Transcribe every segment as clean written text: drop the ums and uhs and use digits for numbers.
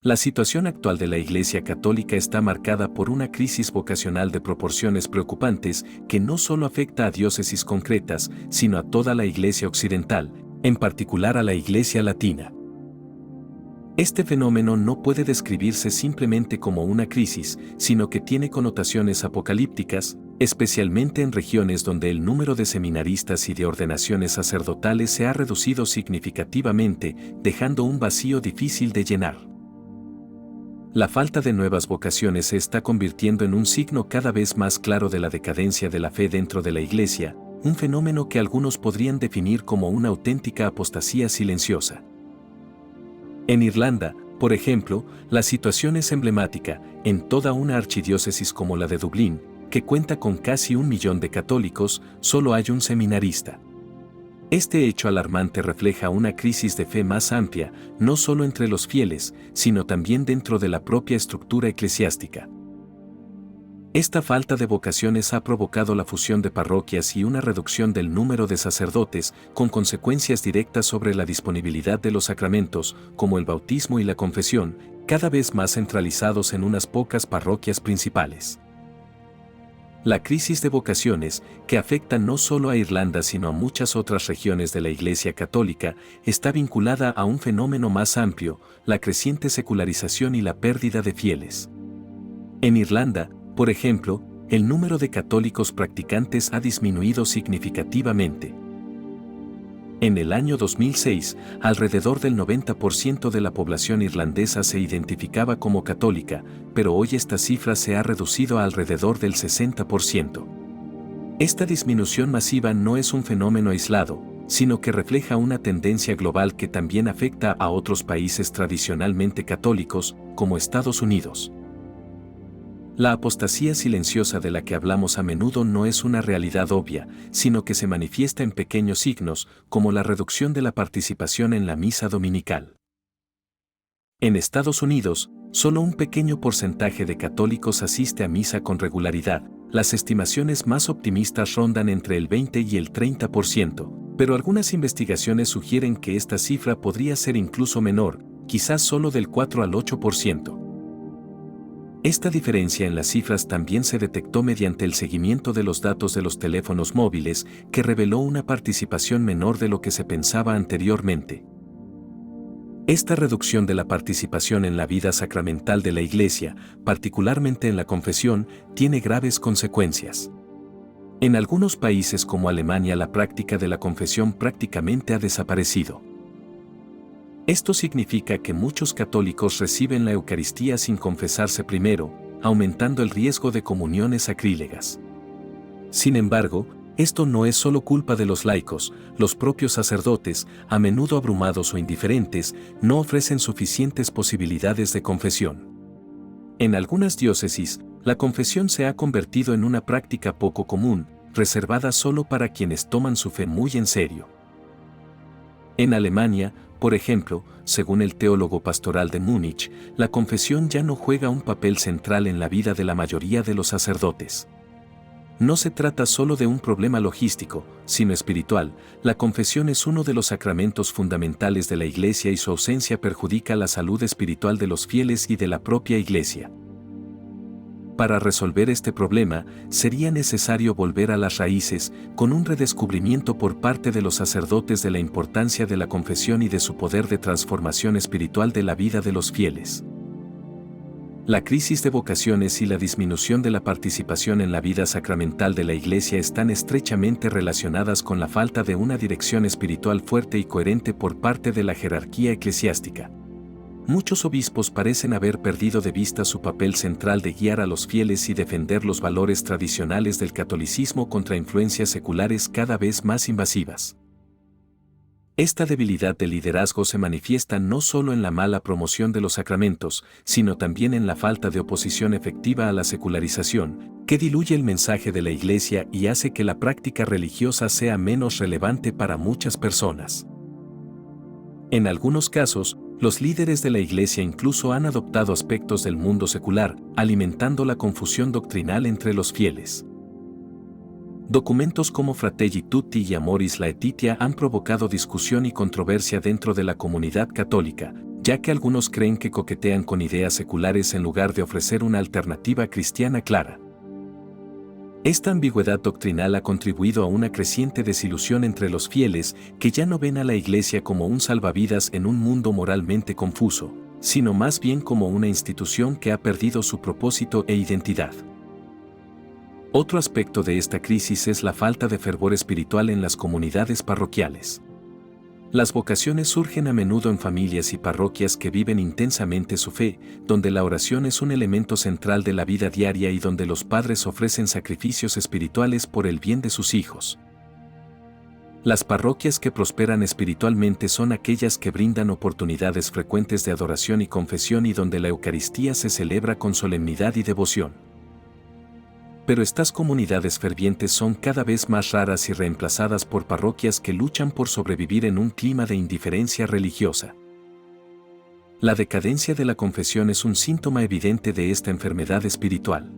La situación actual de la Iglesia Católica está marcada por una crisis vocacional de proporciones preocupantes que no solo afecta a diócesis concretas, sino a toda la Iglesia occidental, en particular a la Iglesia latina. Este fenómeno no puede describirse simplemente como una crisis, sino que tiene connotaciones apocalípticas, especialmente en regiones donde el número de seminaristas y de ordenaciones sacerdotales se ha reducido significativamente, dejando un vacío difícil de llenar. La falta de nuevas vocaciones se está convirtiendo en un signo cada vez más claro de la decadencia de la fe dentro de la Iglesia, un fenómeno que algunos podrían definir como una auténtica apostasía silenciosa. En Irlanda, por ejemplo, la situación es emblemática. En toda una archidiócesis como la de Dublín, que cuenta con casi 1 millón de católicos, solo hay un seminarista. Este hecho alarmante refleja una crisis de fe más amplia, no solo entre los fieles, sino también dentro de la propia estructura eclesiástica. Esta falta de vocaciones ha provocado la fusión de parroquias y una reducción del número de sacerdotes, con consecuencias directas sobre la disponibilidad de los sacramentos, como el bautismo y la confesión, cada vez más centralizados en unas pocas parroquias principales. La crisis de vocaciones, que afecta no solo a Irlanda sino a muchas otras regiones de la Iglesia Católica, está vinculada a un fenómeno más amplio, la creciente secularización y la pérdida de fieles. En Irlanda, por ejemplo, el número de católicos practicantes ha disminuido significativamente. En el año 2006, alrededor del 90% de la población irlandesa se identificaba como católica, pero hoy esta cifra se ha reducido a alrededor del 60%. Esta disminución masiva no es un fenómeno aislado, sino que refleja una tendencia global que también afecta a otros países tradicionalmente católicos, como Estados Unidos. La apostasía silenciosa de la que hablamos a menudo no es una realidad obvia, sino que se manifiesta en pequeños signos, como la reducción de la participación en la misa dominical. En Estados Unidos, solo un pequeño porcentaje de católicos asiste a misa con regularidad. Las estimaciones más optimistas rondan entre el 20 y el 30%, pero algunas investigaciones sugieren que esta cifra podría ser incluso menor, quizás solo del 4 al 8%. Esta diferencia en las cifras también se detectó mediante el seguimiento de los datos de los teléfonos móviles, que reveló una participación menor de lo que se pensaba anteriormente. Esta reducción de la participación en la vida sacramental de la Iglesia, particularmente en la confesión, tiene graves consecuencias. En algunos países como Alemania la práctica de la confesión prácticamente ha desaparecido. Esto significa que muchos católicos reciben la Eucaristía sin confesarse primero, aumentando el riesgo de comuniones sacrílegas. Sin embargo, esto no es solo culpa de los laicos. Los propios sacerdotes, a menudo abrumados o indiferentes, no ofrecen suficientes posibilidades de confesión. En algunas diócesis, la confesión se ha convertido en una práctica poco común, reservada solo para quienes toman su fe muy en serio. En Alemania, por ejemplo, según el teólogo pastoral de Múnich, la confesión ya no juega un papel central en la vida de la mayoría de los sacerdotes. No se trata solo de un problema logístico, sino espiritual. La confesión es uno de los sacramentos fundamentales de la Iglesia y su ausencia perjudica la salud espiritual de los fieles y de la propia Iglesia. Para resolver este problema, sería necesario volver a las raíces, con un redescubrimiento por parte de los sacerdotes de la importancia de la confesión y de su poder de transformación espiritual de la vida de los fieles. La crisis de vocaciones y la disminución de la participación en la vida sacramental de la Iglesia están estrechamente relacionadas con la falta de una dirección espiritual fuerte y coherente por parte de la jerarquía eclesiástica. Muchos obispos parecen haber perdido de vista su papel central de guiar a los fieles y defender los valores tradicionales del catolicismo contra influencias seculares cada vez más invasivas. Esta debilidad de liderazgo se manifiesta no solo en la mala promoción de los sacramentos, sino también en la falta de oposición efectiva a la secularización, que diluye el mensaje de la Iglesia y hace que la práctica religiosa sea menos relevante para muchas personas. En algunos casos, los líderes de la Iglesia incluso han adoptado aspectos del mundo secular, alimentando la confusión doctrinal entre los fieles. Documentos como Fratelli Tutti y Amoris Laetitia han provocado discusión y controversia dentro de la comunidad católica, ya que algunos creen que coquetean con ideas seculares en lugar de ofrecer una alternativa cristiana clara. Esta ambigüedad doctrinal ha contribuido a una creciente desilusión entre los fieles que ya no ven a la Iglesia como un salvavidas en un mundo moralmente confuso, sino más bien como una institución que ha perdido su propósito e identidad. Otro aspecto de esta crisis es la falta de fervor espiritual en las comunidades parroquiales. Las vocaciones surgen a menudo en familias y parroquias que viven intensamente su fe, donde la oración es un elemento central de la vida diaria y donde los padres ofrecen sacrificios espirituales por el bien de sus hijos. Las parroquias que prosperan espiritualmente son aquellas que brindan oportunidades frecuentes de adoración y confesión y donde la Eucaristía se celebra con solemnidad y devoción. Pero estas comunidades fervientes son cada vez más raras y reemplazadas por parroquias que luchan por sobrevivir en un clima de indiferencia religiosa. La decadencia de la confesión es un síntoma evidente de esta enfermedad espiritual.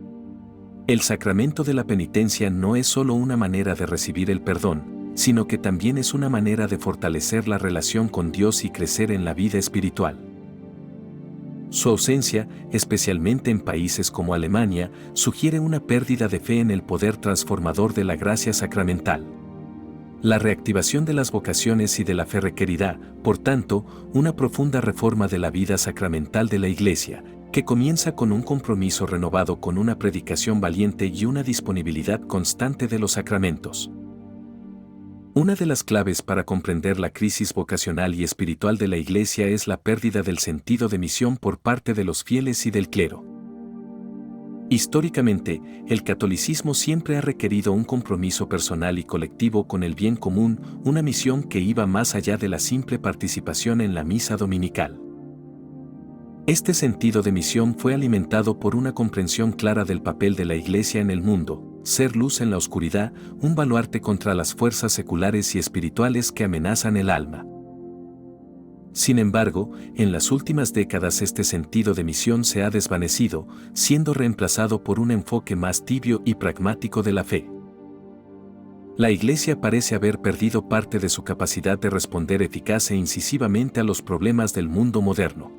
El sacramento de la penitencia no es solo una manera de recibir el perdón, sino que también es una manera de fortalecer la relación con Dios y crecer en la vida espiritual. Su ausencia, especialmente en países como Alemania, sugiere una pérdida de fe en el poder transformador de la gracia sacramental. La reactivación de las vocaciones y de la fe requerirá, por tanto, una profunda reforma de la vida sacramental de la Iglesia, que comienza con un compromiso renovado con una predicación valiente y una disponibilidad constante de los sacramentos. Una de las claves para comprender la crisis vocacional y espiritual de la Iglesia es la pérdida del sentido de misión por parte de los fieles y del clero. Históricamente, el catolicismo siempre ha requerido un compromiso personal y colectivo con el bien común, una misión que iba más allá de la simple participación en la misa dominical. Este sentido de misión fue alimentado por una comprensión clara del papel de la Iglesia en el mundo, ser luz en la oscuridad, un baluarte contra las fuerzas seculares y espirituales que amenazan el alma. Sin embargo, en las últimas décadas este sentido de misión se ha desvanecido, siendo reemplazado por un enfoque más tibio y pragmático de la fe. La Iglesia parece haber perdido parte de su capacidad de responder eficaz e incisivamente a los problemas del mundo moderno.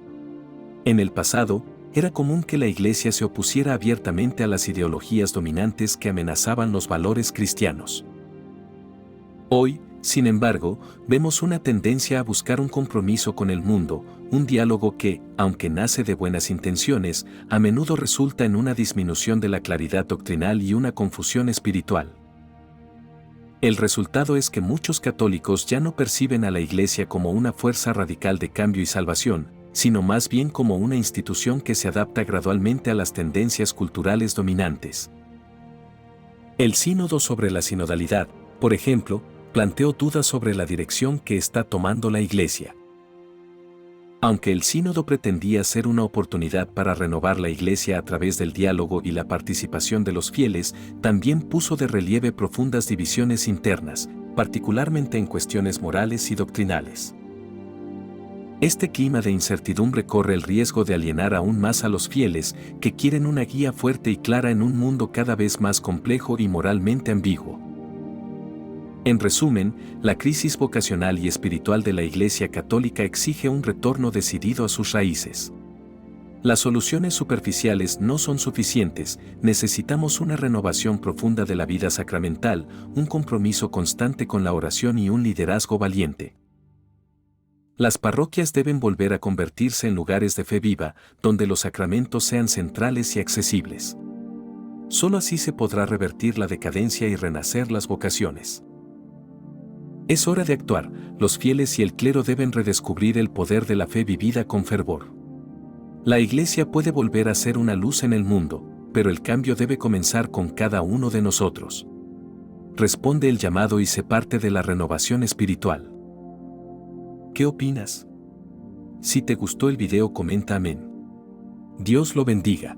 En el pasado, era común que la Iglesia se opusiera abiertamente a las ideologías dominantes que amenazaban los valores cristianos. Hoy, sin embargo, vemos una tendencia a buscar un compromiso con el mundo, un diálogo que, aunque nace de buenas intenciones, a menudo resulta en una disminución de la claridad doctrinal y una confusión espiritual. El resultado es que muchos católicos ya no perciben a la Iglesia como una fuerza radical de cambio y salvación, sino más bien como una institución que se adapta gradualmente a las tendencias culturales dominantes. El sínodo sobre la sinodalidad, por ejemplo, planteó dudas sobre la dirección que está tomando la Iglesia. Aunque el sínodo pretendía ser una oportunidad para renovar la Iglesia a través del diálogo y la participación de los fieles, también puso de relieve profundas divisiones internas, particularmente en cuestiones morales y doctrinales. Este clima de incertidumbre corre el riesgo de alienar aún más a los fieles, que quieren una guía fuerte y clara en un mundo cada vez más complejo y moralmente ambiguo. En resumen, la crisis vocacional y espiritual de la Iglesia Católica exige un retorno decidido a sus raíces. Las soluciones superficiales no son suficientes, necesitamos una renovación profunda de la vida sacramental, un compromiso constante con la oración y un liderazgo valiente. Las parroquias deben volver a convertirse en lugares de fe viva, donde los sacramentos sean centrales y accesibles. Solo así se podrá revertir la decadencia y renacer las vocaciones. Es hora de actuar, los fieles y el clero deben redescubrir el poder de la fe vivida con fervor. La Iglesia puede volver a ser una luz en el mundo, pero el cambio debe comenzar con cada uno de nosotros. Responde el llamado y sé parte de la renovación espiritual. ¿Qué opinas? Si te gustó el video comenta amén. Dios lo bendiga.